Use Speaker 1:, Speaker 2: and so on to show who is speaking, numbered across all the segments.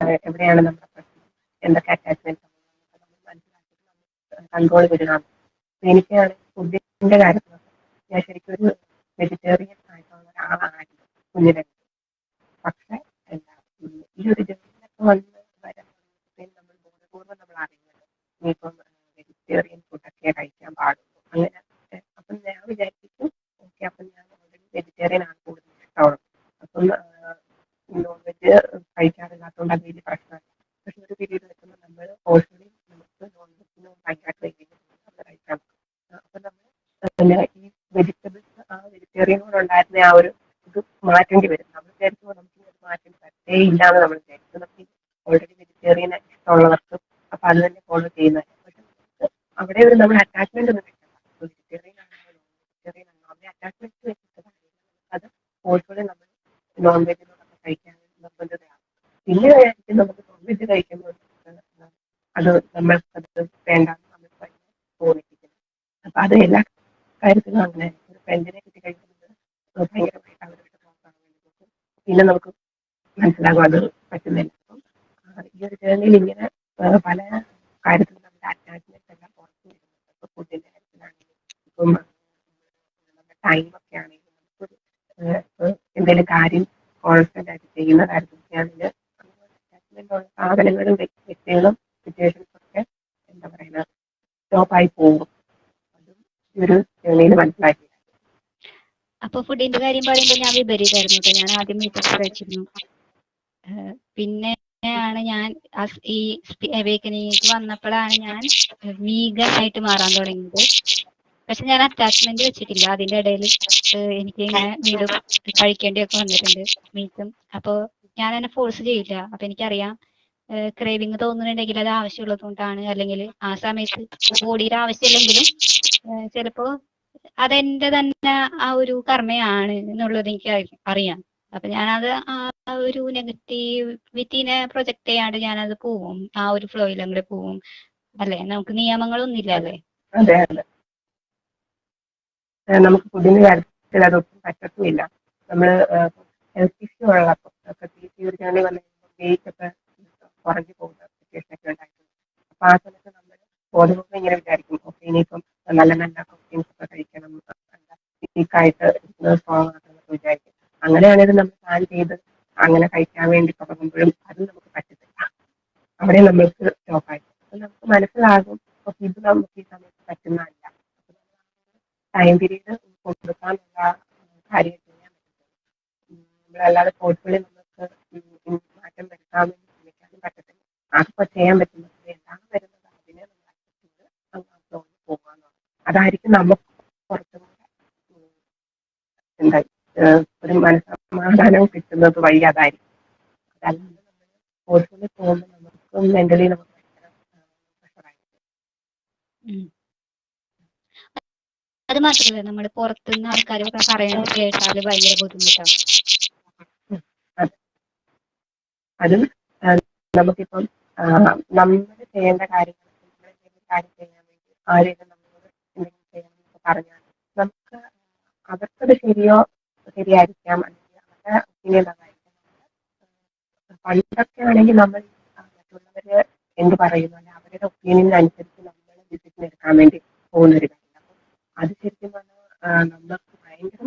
Speaker 1: എവിടെയാണ് നമ്മുടെ പ്രശ്നം, എന്തൊക്കെ അറ്റാച്ച്മെന്റ് നമ്മൾ മനസ്സിലാക്കി കൺട്രോൾ വരണം. എനിക്കാണ് ഫുഡിന്റെ കാര്യത്തിൽ ഞാൻ ശരിക്കും ഒരു വെജിറ്റേറിയൻ ആയിട്ടുള്ള ഒരാളായിരുന്നു കുഞ്ഞിലെ. പക്ഷെ എന്താ ഈ ഒരു ജോലിയിലൊക്കെ വന്ന് വരുമ്പോഴത്തേക്കും നമ്മൾ ബോധപൂർവ്വം നമ്മൾ അറിയുന്നത് ഇനിയിപ്പം വെജിറ്റേറിയൻ ഫുഡൊക്കെ കഴിക്കാൻ പാടുള്ളൂ അങ്ങനെ. അപ്പം ഞാൻ വിചാരിച്ചിട്ട് ഓക്കെ അപ്പം ഞാൻ ഓൾറെഡി വെജിറ്റേറിയൻ ആണ് കൂടുതൽ ഇഷ്ടമുള്ളത്. അപ്പം നോൺ വെജ് കഴിക്കാറില്ലാത്തതുകൊണ്ട് അത് വലിയ പ്രശ്നമല്ല. പക്ഷെ ഒരു പീരീഡ് വെക്കുമ്പോൾ നമ്മൾ ഓൾറെഡി നമുക്ക് നോൺ വെജിന് ഭയങ്കര ക്രേവിങ് നമ്മൾ കഴിക്കാൻ. അപ്പം നമ്മൾ ഈ വെജിറ്റബിൾസ് ആ വെജിറ്റേറിയനോടുണ്ടായിരുന്ന ആ ഒരു ഇത് മാറ്റേണ്ടി വരും. നമ്മൾ വിചാരിക്കുമ്പോൾ നമുക്ക് ഇത് മാറ്റേണ്ടി പറ്റേ ഇല്ലാന്ന് നമ്മൾ വിചാരിക്കും. നമുക്ക് ഓൾറെഡി വെജിറ്റേറിയൻ ഇഷ്ടമുള്ളവർക്ക് അപ്പം അത് തന്നെ ഫോളോ ചെയ്യുന്നത്. പക്ഷെ അവിടെ ഒരു നമ്മൾ അറ്റാച്ച്മെന്റ് ഒന്നും വെക്കണ്ട. വെജിറ്റേറിയൻ ആണോ നോൺ വെജിറ്റേറിയൻ ആണോ അവിടെ അറ്റാച്ച്മെന്റ് വെച്ചിട്ട് അത് ഓൾറെഡി നമ്മൾ നോൺ വെജിനോടൊക്കെ കഴിക്കാൻ നിർബന്ധിതയാണ്. പിന്നെ ആയിരിക്കും നമുക്ക് നോൺ വെജ് കഴിക്കുമ്പോൾ അത് നമ്മൾക്കത് വേണ്ടാന്ന് നമ്മൾ തോന്നിപ്പിക്കുന്നത്. അപ്പൊ അത് എല്ലാ കാര്യത്തിലും അങ്ങനെ ഒരു ഫ്രണ്ടിനെ കിട്ടി കഴിക്കുന്നത് ഭയങ്കരമായിട്ട് അവരുടെ നോക്കാൻ വേണ്ടി നോക്കും. പിന്നെ നമുക്ക് മനസ്സിലാകും അത് പറ്റുന്നില്ല. അപ്പം ഈ ഒരു ജേർണിയിൽ ഇങ്ങനെ പല കാര്യത്തിലും നമ്മുടെ അറ്റാച്ച്മെന്റ് എല്ലാം പുറത്തു വരുന്നുണ്ട്. ഇപ്പൊ ഫുഡിന്റെ കാര്യത്തിലാണെങ്കിലും ഇപ്പം നമ്മുടെ ടൈമൊക്കെ ആണെങ്കിലും നമുക്കൊരു എന്തെങ്കിലും കാര്യം കോൺസ്റ്റന്റ് ആയിട്ട് ചെയ്യുന്ന കാര്യത്തിലൊക്കെയാണെങ്കിൽ അറ്റാച്ച്മെന്റ് ഉള്ള സാധനങ്ങളും വ്യക്തികളും സിറ്റുവേഷൻസും ഒക്കെ എന്താ പറയുക സ്റ്റോപ്പായി പോകും. അതും ഈ ഒരു ജേർണിയിൽ മനസ്സിലാക്കി.
Speaker 2: അപ്പൊ ഫുഡിന്റെ കാര്യം പറയുമ്പോൾ ഞാൻ വിപരീതമായിരുന്നു കേട്ടോ. ഞാൻ ആദ്യം മീറ്റൊക്കെ കഴിച്ചിരുന്നു. പിന്നെ ആണ് ഞാൻ ഈ അവേക്കനിങ് വന്നപ്പോഴാണ് ഞാൻ വീഗൻ ആയിട്ട് മാറാൻ തുടങ്ങിയത്. പക്ഷെ ഞാൻ അറ്റാച്ച്മെന്റ് വെച്ചിട്ടില്ല. അതിന്റെ ഇടയിൽ എനിക്ക് ഇങ്ങനെ വീണ്ടും കഴിക്കേണ്ടിയൊക്കെ വന്നിട്ടുണ്ട് മീറ്റും. അപ്പോൾ ഞാൻ എന്നെ ഫോഴ്സ് ചെയ്യില്ല. അപ്പൊ എനിക്കറിയാം ക്രേവിങ് തോന്നുന്നുണ്ടെങ്കിൽ അത് ആവശ്യമുള്ളത് കൊണ്ടാണ്, അല്ലെങ്കിൽ ആ സമയത്ത് ബോഡിയുടെ ആവശ്യമില്ലെങ്കിലും ചിലപ്പോ അതെന്റെ തന്നെ ആ ഒരു കർമ്മയാണ് എന്നുള്ളത് എനിക്ക് അറിയാം. അപ്പൊ ഞാനത് ആ ഒരു നെഗറ്റിവിറ്റിനെ പ്രൊജക്ട് ചെയ്യാണ്ട് ഞാനത് പോവും, ആ ഒരു ഫ്ലോയിൽ അങ്ങനെ പോവും. അല്ലെ, നമുക്ക് നിയമങ്ങളൊന്നുമില്ല അല്ലേ?
Speaker 1: അതെ അതെ, നമുക്ക് ഫുഡിന്റെ കാര്യത്തിൽ അതൊട്ടും പറ്റത്തുമില്ല. നമ്മൾ ഹെൽത്ത് ഇഷ്യൂ ഉള്ളപ്പോൾ പ്രത്യേകിച്ച് ഈ ഒരു ജേർണി വന്നു കഴിയുമ്പോൾ വെയിറ്റ് ഒക്കെ കുറഞ്ഞു പോകുന്ന സിറ്റുവേഷൻ ഒക്കെ ഉണ്ടായിട്ടുണ്ട്. അപ്പൊ ആ സമയത്ത് നമ്മൾ ബോധപൂർവ്വം ഇങ്ങനെ വിചാരിക്കും ഓക്കെ ഇനിയിപ്പം നല്ല നല്ല പ്രോട്ടീൻസ് ഒക്കെ കഴിക്കണം, വീക്കായിട്ട് സ്ട്രോങ് ആക്കണമെന്നൊക്കെ വിചാരിക്കും. അങ്ങനെയാണെങ്കിൽ നമ്മൾ പ്ലാൻ ചെയ്ത് അങ്ങനെ കഴിക്കാൻ വേണ്ടി തുടങ്ങുമ്പോഴും അത് നമുക്ക് പറ്റത്തില്ല. അവിടെ നമ്മൾക്ക് സ്റ്റോപ്പായി. നമുക്ക് മനസ്സിലാകും ഇത് നമുക്ക് ഈ സമയത്ത് പറ്റുന്നതല്ല. ടൈം പീരീഡ് കൊടുക്കാനുള്ള കാര്യം ചെയ്യാൻ പറ്റും. നമ്മളല്ലാതെ ഫോഴ്സ്ഫുള്ളി നമുക്ക് മാറ്റം വരുത്താമെന്ന് ശ്രമിക്കാനും പറ്റത്തില്ല. ആർക്കിപ്പോൾ ചെയ്യാൻ പറ്റുന്നത് എന്താണ് വരുന്നത് അതിനെ നമ്മൾ അക്സെപ്റ്റ് ചെയ്ത് അങ്ങോട്ട് പോകാന്നുള്ളത്. അതായിരിക്കും നമുക്ക് കുറച്ചും കൂടെ എന്താ ഒരു മനസ്സമാധാനവും കിട്ടുന്നത് വഴി അതായിരിക്കും. അതല്ലാതെ നമ്മൾ ഫോഴ്സ്ഫുള്ളി പോകുമ്പോൾ നമുക്ക് മെന്റലി നമുക്ക് ഭയങ്കര പ്രഷറായിരിക്കും.
Speaker 2: അത് മാത്രമല്ല, നമ്മൾ പുറത്തുനിന്ന് ആൾക്കാർ പറയണത് കേട്ടാല് ഭയങ്കര ബുദ്ധിമുട്ടാണ്.
Speaker 1: അതും നമുക്കിപ്പം നമ്മൾ ചെയ്യേണ്ട കാര്യങ്ങൾ കാര്യം ചെയ്യാൻ വേണ്ടി ആരെയും നമ്മളോട് എന്തെങ്കിലും ചെയ്യണമെന്നൊക്കെ പറഞ്ഞാൽ നമുക്ക് അവർക്കത് ശരിയായിരിക്കാം, അല്ലെങ്കിൽ അവരുടെ ഒപ്പീനിയൻ അതായിരിക്കാം. പണ്ടൊക്കെ ആണെങ്കിൽ നമ്മൾ മറ്റുള്ളവര് എന്ത് പറയുന്നു അല്ലെങ്കിൽ അവരുടെ ഒപ്പീനിയനനുസരിച്ച് നമ്മൾ ഡിസിഷൻ എടുക്കാൻ വേണ്ടി പോകുന്നൊരു കാര്യം. അപ്പം അത് ശരിക്കും പറഞ്ഞാൽ നമുക്ക് ഭയങ്കര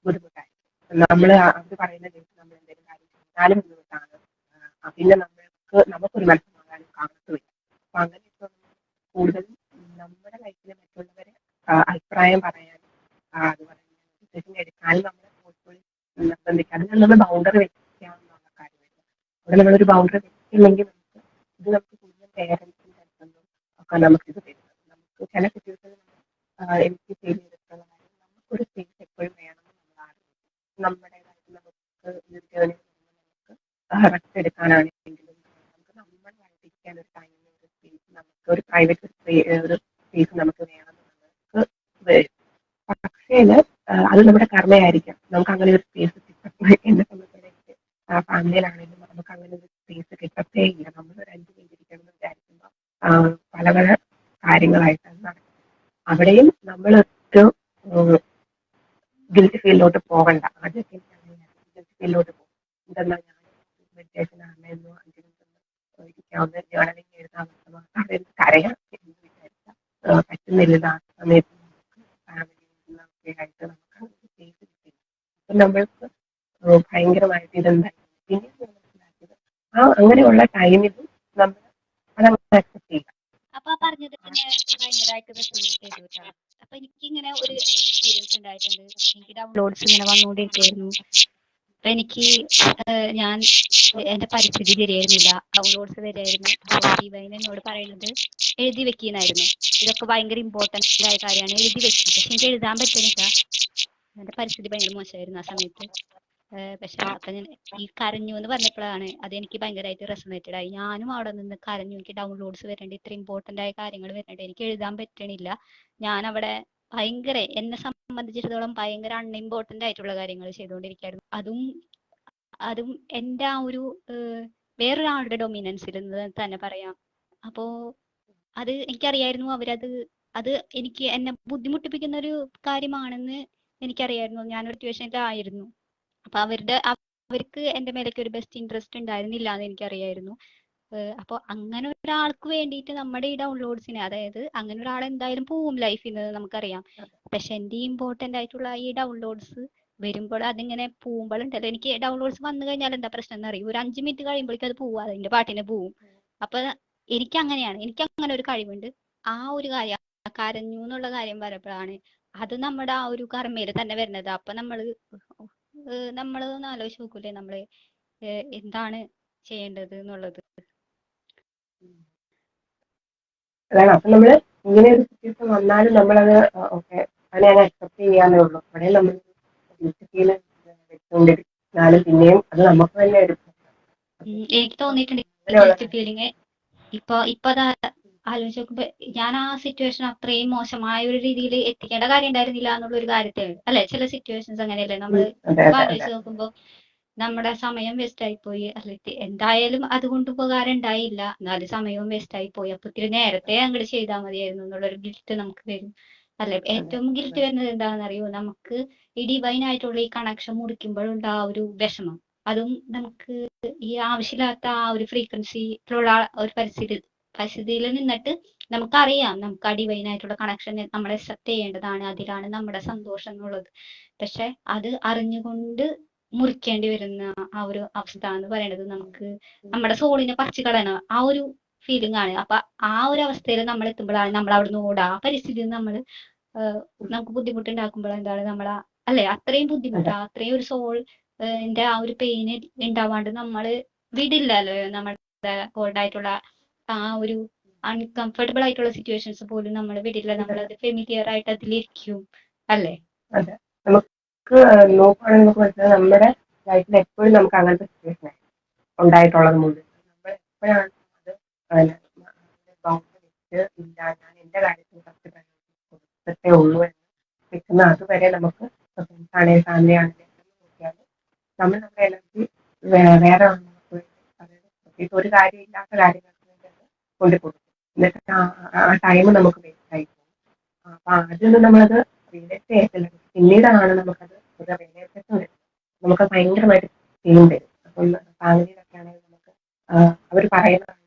Speaker 1: ബുദ്ധിമുട്ടായിരിക്കും. നമ്മൾ അവർ പറയുന്ന കേട്ട് നമ്മൾ എന്തെങ്കിലും കാര്യം ചെയ്താലും ബുദ്ധിമുട്ടാണ്. പിന്നെ നമുക്കൊരു മനസ്സമാധാനം കാണത്തില്ല. അപ്പൊ അങ്ങനെയൊക്കെ കൂടുതലും നമ്മുടെ ലൈഫിൽ മറ്റുള്ളവരെ അഭിപ്രായം പറയാനും അതുപോലെ ഡിസിഷൻ എടുക്കാനും നമ്മളെ നിർബന്ധിക്കുക. അതിന് നമ്മൾ ബൗണ്ടറി വെക്കാവുന്ന കാര്യമില്ല. അവിടെ നമ്മളൊരു ബൗണ്ടറി വെച്ചില്ലെങ്കിൽ ഇത് നമുക്ക് കൂടുതൽ പേരൻസിന്റെ അടുത്തൊന്നും ഒക്കെ നമുക്കിത് തരുന്നത്. നമുക്ക് ചില സിറ്റുവേഷനിൽ എനിക്ക് ഫീൽ ചെയ്തിട്ടുള്ള കാര്യം നമുക്കൊരു സ്പേസ് എപ്പോഴും വേണമെന്ന് നമ്മൾ ആഗ്രഹിക്കും. നമ്മുടേതായിട്ട് നമുക്ക് ജേർണി നമുക്ക് റെസ്റ്റ് എടുക്കാനാണെങ്കിലും നമുക്ക് നമ്മളായിട്ടിരിക്കാൻ ഒരു ടൈം, ഒരു സ്പേസ്, നമുക്ക് ഒരു പ്രൈവറ്റ് ഒരു സ്പേസ് നമുക്ക് വേണമെന്ന് നമുക്ക് വരും. പക്ഷേ അത് നമ്മുടെ കർമ്മയായിരിക്കാം. നമുക്ക് അങ്ങനെ ഒരു സ്പേസ് കിട്ടത്തേ എന്നെ സംബന്ധിച്ചിടയ്ക്ക് ഫാമിലിയിലാണെങ്കിലും നമുക്ക് അങ്ങനെ ഒരു സ്പേസ് കിട്ടത്തേ ഇല്ല. നമ്മൾ ഒരു 5 മിനിറ്റ് ഇരിക്കണം എന്ന് വിചാരിക്കുമ്പോൾ പല പല കാര്യങ്ങളായിട്ടാണ് നടക്കുന്നത്. അവിടെയും നമ്മൾ ഒരു ഗിൽറ്റ് ഫീലിലോട്ട് പോകണ്ട. ആദ്യമൊക്കെ ഗിൽറ്റ് ഫീലിലോട്ട് പോകും. എന്തെന്നാൽ ഞാൻ മെഡിറ്റേഷൻ ആവശ്യത്തിന് അമ്മയെന്നോ അഞ്ചിനെന്നോ ഇരിക്കാവുന്ന ജേർണലിംഗ് എഴുതാവുന്ന അവിടെ കരയാൻ എന്ന് വിചാരിച്ചാൽ പറ്റുന്നില്ല. ആ സമയത്ത് ഫാമിലി ആയിട്ട് നമുക്ക് സ്പേസ് കിട്ടില്ല. അപ്പം നമ്മൾക്ക് ഭയങ്കരമായിട്ട് ഇതെന്തായി പിന്നെ മനസ്സിലാക്കിയത് അങ്ങനെയുള്ള ടൈമിൽ നമ്മൾ അതങ്ങനെ അക്സെപ്റ്റ് ചെയ്യുക.
Speaker 2: അപ്പൊ പറഞ്ഞത് തന്നെ ഭയങ്കരമായിട്ട് റെസൊണേറ്റ് ചെയ്തു കേട്ടോ. അപ്പൊ എനിക്കിങ്ങനെ ഒരു എക്സ്പീരിയൻസ് ഉണ്ടായിട്ടുണ്ട്. എനിക്ക് ഡൗൺലോഡ്സ് ഇങ്ങനെ വന്നുകൊണ്ടിരിക്കുകയായിരുന്നു. അപ്പൊ എനിക്ക് ഞാൻ എന്റെ പരിസ്ഥിതി ശരിയായിരുന്നില്ല, ഡൗൺലോഡ്സ് വരികയായിരുന്നു. അപ്പോൾ ഡിവൈൻ എന്നോട് പറയുന്നത് എഴുതി വെക്കുന്നായിരുന്നു. ഇതൊക്കെ ഭയങ്കര ഇമ്പോർട്ടൻ്റ് ആയ കാര്യമാണ്, എഴുതി വെക്കും. പക്ഷെ എനിക്ക് എഴുതാൻ പറ്റുന്നില്ല, എന്റെ പരിസ്ഥിതി ഭയങ്കര മോശമായിരുന്നു ആ സമയത്ത്. പക്ഷെ അപ്പൊ ഞാൻ ഈ കരഞ്ഞു എന്ന് പറഞ്ഞപ്പോഴാണ് അതെനിക്ക് ഭയങ്കരമായിട്ട് റെസൊണേറ്റഡ് ആയി. ഞാനും അവിടെ നിന്ന് കരഞ്ഞു. എനിക്ക് ഡൗൺലോഡ്സ് വരേണ്ട, ഇത്ര ഇമ്പോർട്ടൻ്റ് ആയ കാര്യങ്ങൾ വരേണ്ട, എനിക്ക് എഴുതാൻ പറ്റണില്ല. ഞാൻ അവിടെ ഭയങ്കര, എന്നെ സംബന്ധിച്ചിടത്തോളം ഭയങ്കര അൺഇമ്പോർട്ടൻ്റ് ആയിട്ടുള്ള കാര്യങ്ങൾ ചെയ്തുകൊണ്ടിരിക്കുകയായിരുന്നു. അതും എൻ്റെ ആ ഒരു വേറൊരാളുടെ ഡൊമിനൻസിൽ നിന്ന് തന്നെ പറയാം. അപ്പോ അത് എനിക്കറിയായിരുന്നു, അത് എനിക്ക് എന്നെ ബുദ്ധിമുട്ടിപ്പിക്കുന്ന ഒരു കാര്യമാണെന്ന് എനിക്കറിയായിരുന്നു. ഞാനൊരു സിറ്റുവേഷനിലായിരുന്നു. അപ്പൊ അവർക്ക് എന്റെ മേലേക്ക് ഒരു ബെസ്റ്റ് ഇൻട്രസ്റ്റ് ഉണ്ടായിരുന്നില്ല എന്ന് എനിക്കറിയായിരുന്നു. അപ്പോൾ അങ്ങനെ ഒരാൾക്ക് വേണ്ടിയിട്ട് നമ്മുടെ ഈ ഡൗൺലോഡ്സിനെ, അതായത് അങ്ങനെ ഒരാൾ എന്തായാലും പോവും ലൈഫിൽ നിന്ന് നമുക്കറിയാം. പക്ഷെ എൻ്റെ ഇമ്പോർട്ടൻ്റ് ആയിട്ടുള്ള ഈ ഡൗൺലോഡ്സ് വരുമ്പോൾ അതിങ്ങനെ പോകുമ്പോഴുണ്ടല്ലോ, എനിക്ക് ഡൗൺലോഡ്സ് വന്നു കഴിഞ്ഞാൽ എന്താ പ്രശ്നം എന്ന് അറിയും, ഒരു 5 മിനിറ്റ് കഴിയുമ്പോഴേക്കും അത് പോവും, അതിന്റെ പാട്ടിന് പോവും. അപ്പൊ എനിക്ക് അങ്ങനെയാണ്, എനിക്ക് അങ്ങനെ ഒരു കഴിവുണ്ട്. ആ ഒരു കാര്യം, കരഞ്ഞു എന്നുള്ള കാര്യം പറയുമ്പോഴാണ് അത് നമ്മുടെ ആ ഒരു കർമ്മയിൽ തന്നെ വരുന്നത്. അപ്പൊ നമ്മള് ഒന്ന് ആലോചിച്ച് നോക്കൂലേ, നമ്മള് എന്താണ് ചെയ്യേണ്ടത് എന്നുള്ളത്.
Speaker 1: അതാണ്. അപ്പൊ നമ്മള് ഇങ്ങനെ ഒരു സിറ്റുവേഷൻ വന്നാലും നമ്മളത് ഓക്കെ അതിനെ അക്സെപ്റ്റ് ചെയ്യാനേ ഉള്ളൂ. അവിടെ നമ്മൾ വെച്ചുകൊണ്ടിരുന്നാലും പിന്നെയും അത് നമുക്ക് തന്നെ എടുക്കും.
Speaker 2: എനിക്ക് തോന്നിയിട്ടുണ്ട് ഗിൽറ്റ് ഫീലിംഗ്. ഇപ്പൊ അതാ ആലോചിച്ച് നോക്കുമ്പോ ഞാൻ ആ സിറ്റുവേഷൻ അത്രയും മോശമായ ഒരു രീതിയിൽ എത്തിക്കേണ്ട കാര്യം ഉണ്ടായിരുന്നില്ല എന്നുള്ള ഒരു കാര്യത്തിൽ, അല്ലെ? ചില സിറ്റുവേഷൻസ് അങ്ങനെയല്ലേ, നമ്മൾ ആലോചിച്ച് നോക്കുമ്പോ നമ്മുടെ സമയം വേസ്റ്റ് ആയിപ്പോയി, അല്ലെ? എന്തായാലും അതുകൊണ്ട് ഉപകാരം ഉണ്ടായില്ല, എന്നാലും സമയവും വേസ്റ്റ് ആയിപ്പോയി. അപ്പൊ ഇത്തിരി നേരത്തെ അങ്ങോട്ട് ചെയ്താൽ മതിയായിരുന്നു എന്നുള്ളൊരു ഗിൽറ്റ് നമുക്ക് വരും, അല്ലെ? ഏറ്റവും ഗിൽറ്റ് വരുന്നത് എന്താണെന്ന് അറിയോ? നമുക്ക് ഈ ഡിവൈൻ ആയിട്ടുള്ള ഈ കണക്ഷൻ മുറിക്കുമ്പോഴുണ്ട് ആ ഒരു വിഷമം. അതും നമുക്ക് ഈ ആവശ്യമില്ലാത്ത ആ ഒരു ഫ്രീക്വൻസിയിലുള്ള ഒരു പരിസ്ഥിതിയിൽ നിന്നിട്ട് നമുക്കറിയാം, നമുക്ക് ആ ഡിവൈൻ ആയിട്ടുള്ള കണക്ഷൻ നമ്മൾ അക്സെപ്റ്റ് ചെയ്യേണ്ടതാണ്, അതിലാണ് നമ്മുടെ സന്തോഷം എന്നുള്ളത്. പക്ഷെ അത് അറിഞ്ഞുകൊണ്ട് മുറിക്കേണ്ടി വരുന്ന ആ ഒരു അവസ്ഥ എന്ന് പറയുന്നത് നമുക്ക് നമ്മുടെ സോളിനെ പറിച്ചു കളയണ ആ ഒരു ഫീലിംഗ് ആണ്. അപ്പൊ ആ ഒരു അവസ്ഥയിൽ നമ്മൾ എത്തുമ്പോഴാണ് നമ്മൾ അവിടുന്ന് ഓടുക. ആ പരിസ്ഥിതിയിൽ നമ്മൾ നമുക്ക് ബുദ്ധിമുട്ടുണ്ടാക്കുമ്പോൾ എന്താണ് അല്ലെ, അത്രയും ബുദ്ധിമുട്ട്, അത്രയും ഒരു സോൾ ന്റെ ആ ഒരു പെയിന് ഉണ്ടാവാണ്ട് നമ്മൾ വിടില്ലല്ലോ. നമ്മുടെ ഓൾഡായിട്ടുള്ള ആ ഒരു അൺകംഫർട്ടബിൾ ആയിട്ടുള്ള സിറ്റുവേഷൻസ് പോലും നമ്മൾ വിടില്ല, നമ്മളത് ഫെമിലിയർ ആയിട്ട് അതിലിരിക്കും, അല്ലേ?
Speaker 1: അതെ, നമുക്ക് നോക്കുകയാണെങ്കിൽ നമുക്ക് മനസ്സിലാവും നമ്മുടെ ലൈഫിൽ എപ്പോഴും നമുക്ക് അങ്ങനത്തെ സിറ്റുവേഷൻ ഉണ്ടായിട്ടുള്ളത് മുഴുവൻ നമ്മൾ എപ്പോഴാണ് അത് ഇല്ല ഞാൻ എന്റെ കാര്യത്തിൽ കൊടുത്തിട്ടേ ഉള്ളൂ എന്ന് വെക്കുന്ന അതുവരെ നമുക്ക് ആണെങ്കിൽ ഫാമിലി ആണെങ്കിലും നമ്മൾ നമ്മുടെ എനർജി വേറെ പ്രത്യേകിച്ച് ഒരു കാര്യമില്ലാത്ത കാര്യങ്ങൾക്ക് വേണ്ടി കൊണ്ടുപോകും. എന്നിട്ട് ആ ടൈം നമുക്ക് വേസ്റ്റ് ആയി പോകും. അപ്പൊ ആദ്യമൊന്നും നമ്മളത് റിയലൈസ് ചെയ്യത്തില്ല, പിന്നീടാണ് നമുക്കത് ഒരു റിയലൈസേഷൻ വരും, നമുക്ക് ഭയങ്കരമായിട്ട് ഫീൽ വരും. അപ്പം ഫാമിലിയിലൊക്കെ ആണെങ്കിൽ നമുക്ക് അവർ പറയുന്നതാണ്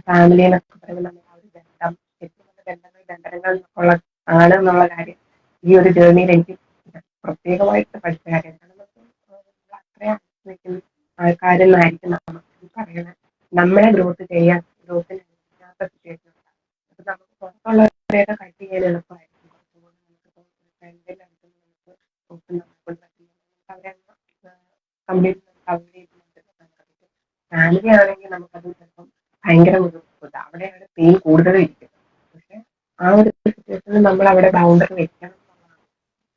Speaker 1: ഫാമിലി എന്നൊക്കെ പറയുമ്പോൾ നമ്മൾ ആ ഒരു ബന്ധം ബന്ധങ്ങൾ ഉള്ള ആണ് എന്നുള്ള കാര്യം ഈ ഒരു ജേർണിയിൽ എനിക്ക് പ്രത്യേകമായിട്ട് പഠിച്ച കാര്യമാണ്. അത്രയും ആശ്രയിക്കുന്ന ആൾക്കാരെന്നായിരിക്കും നമുക്ക് പറയണത് നമ്മളെ ഗ്രോത്ത് ചെയ്യാൻ ഗ്രോത്തിന് സിറ്റുവേഷൻ ഉണ്ടാകും. അപ്പൊ നമുക്ക് പുറത്തുള്ളവരെയൊക്കെ കട്ട് ചെയ്യാൻ എളുപ്പമായിരിക്കും. ഫ്രണ്ടിന്റെ അടുത്ത് അവരെ കംപ്ലീറ്റ് ഫാമിലി ആണെങ്കിൽ നമുക്കത് ചിലപ്പം ഭയങ്കര ബുദ്ധിമുട്ട്, അവിടെയാണ് പെയിൻ കൂടുതലും ഇരിക്കുന്നത്. പക്ഷെ ആ ഒരു സിറ്റുവേഷനിൽ നമ്മൾ അവിടെ ബൗണ്ടറി വെക്കണം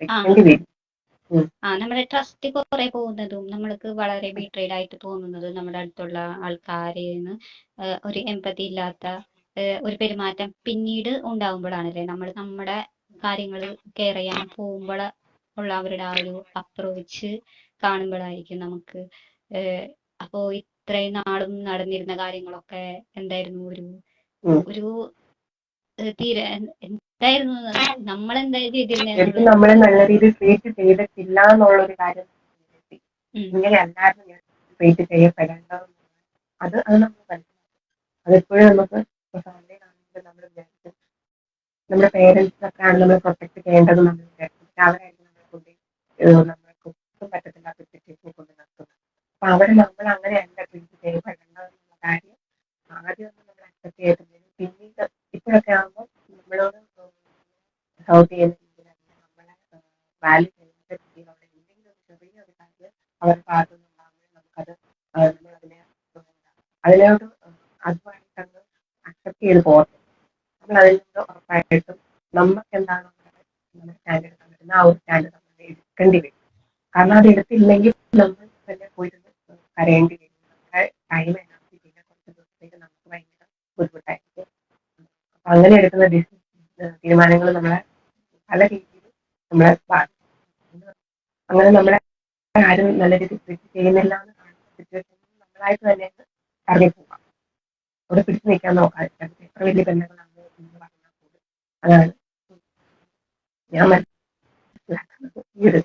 Speaker 1: വെക്കേണ്ടി വരും.
Speaker 2: നമ്മുടെ ട്രസ്റ്റ് കുറെ പോകുന്നതും നമ്മൾക്ക് വളരെ ബീട്രേഡ് ആയിട്ട് തോന്നുന്നതും നമ്മുടെ അടുത്തുള്ള ആൾക്കാരിൽ നിന്ന് ഒരു എമ്പതി ഇല്ലാത്ത ഒരു പെരുമാറ്റം പിന്നീട് ഉണ്ടാകുമ്പോഴാണല്ലേ, നമ്മൾ നമ്മുടെ കാര്യങ്ങൾ കെയർ ചെയ്യാൻ പോകുമ്പോൾ ഉള്ള അവരുടെ ആ ഒരു അപ്രോച്ച് കാണുമ്പോഴായിരിക്കും നമുക്ക് അപ്പോ ഇത്രയും നാളും നടന്നിരുന്ന കാര്യങ്ങളൊക്കെ എന്തായിരുന്നു ഒരു തീരെ എന്തായിരുന്നു നമ്മൾ എന്തായാലും ചെയ്തിരുന്നത്,
Speaker 1: നമ്മളെ നല്ല രീതിയിൽ ട്രീറ്റ് ചെയ്തിട്ടില്ല എന്നുള്ളൊരു കാര്യം ഇങ്ങനെ അല്ലായിരുന്നു ട്രീറ്റ് ചെയ്യപ്പെടേണ്ടത്. അത് നമ്മൾ മനസ്സിലാക്കും. അതെപ്പോഴും നമുക്ക് ഫാമിലിയിലാണെങ്കിൽ നമ്മൾ വിചാരിക്കും നമ്മുടെ പേരൻസിനൊക്കെ ആണ് നമ്മൾ പ്രൊട്ടക്ട് ചെയ്യേണ്ടത് നമ്മൾ വിചാരിക്കും. പക്ഷെ അവരായിരിക്കും നമ്മളെ കൊണ്ട് നമ്മൾക്ക് ഒട്ടും പറ്റത്തില്ലാത്ത സിറ്റുവേഷനിൽ കൊണ്ട് നിർത്തുന്നത്. അപ്പൊ അവിടെ നമ്മൾ അങ്ങനെയല്ല ട്രീറ്റ് ചെയ്യപ്പെടേണ്ടതെന്നുള്ള കാര്യം ആദ്യം ഒന്ന് നമ്മൾ അക്സെപ്റ്റ് ചെയ്തിട്ടുണ്ടെങ്കിൽ പിന്നീട് ഇപ്പോഴൊക്കെ ആകുമ്പോൾ നമ്മളോട് ഹൗട്ട് ചെയ്യുന്ന രീതിയിലല്ല നമ്മളെ വാല്യൂ ചെയ്യുന്ന രീതിയിലുള്ള എന്തെങ്കിലും ഒരു ചെറിയൊരു കാര്യം അവരുടെ ഭാഗത്തു നിന്നുണ്ടാകുമ്പോൾ നമുക്കത് നമ്മളതിനെ അതിനോട് അതുമായിട്ടങ്ങ് അക്സെപ്റ്റ് ചെയ്ത് പോകട്ടെ. നമ്മൾ അതിൽ നിന്ന് ഉറപ്പായിട്ടും നമുക്ക് എന്താണ് നമ്മുടെ സ്റ്റാൻഡേർഡ് തന്നിരുന്ന ആ ഒരു സ്റ്റാൻഡേർഡ് നമ്മൾ എടുക്കേണ്ടി വരും. കാരണം അത് എടുത്തില്ലെങ്കിൽ നമ്മൾ തന്നെ പോയിരുന്ന് കരയേണ്ടി വരും. നമ്മുടെ ടൈം എനർജി പിന്നെ കുറച്ച് ദിവസത്തേക്ക് നമുക്ക് ഭയങ്കര ബുദ്ധിമുട്ടായിരിക്കും. അപ്പൊ അങ്ങനെ എടുക്കുന്ന തീരുമാനങ്ങൾ നമ്മളെ പല രീതിയിൽ നമ്മളെ ബാധിക്കും. അങ്ങനെ നമ്മളെ ആരും നല്ല രീതിയിൽ ട്രീറ്റ് ചെയ്യുന്നില്ല എന്ന് കാണുന്ന സിറ്റുവേഷനിൽ നമ്മളായിട്ട് തന്നെ ഇറങ്ങി പോകാം. അവിടെ പിടിച്ചു നിൽക്കാൻ നോക്കാതിരിക്കാം. എത്ര വലിയ ബന്ധങ്ങളാണ് എന്ന് പറഞ്ഞാൽ പോലും. അതാണ് ഞാൻ മനസ്സിലാക്കുന്നത് ഈ ഒരു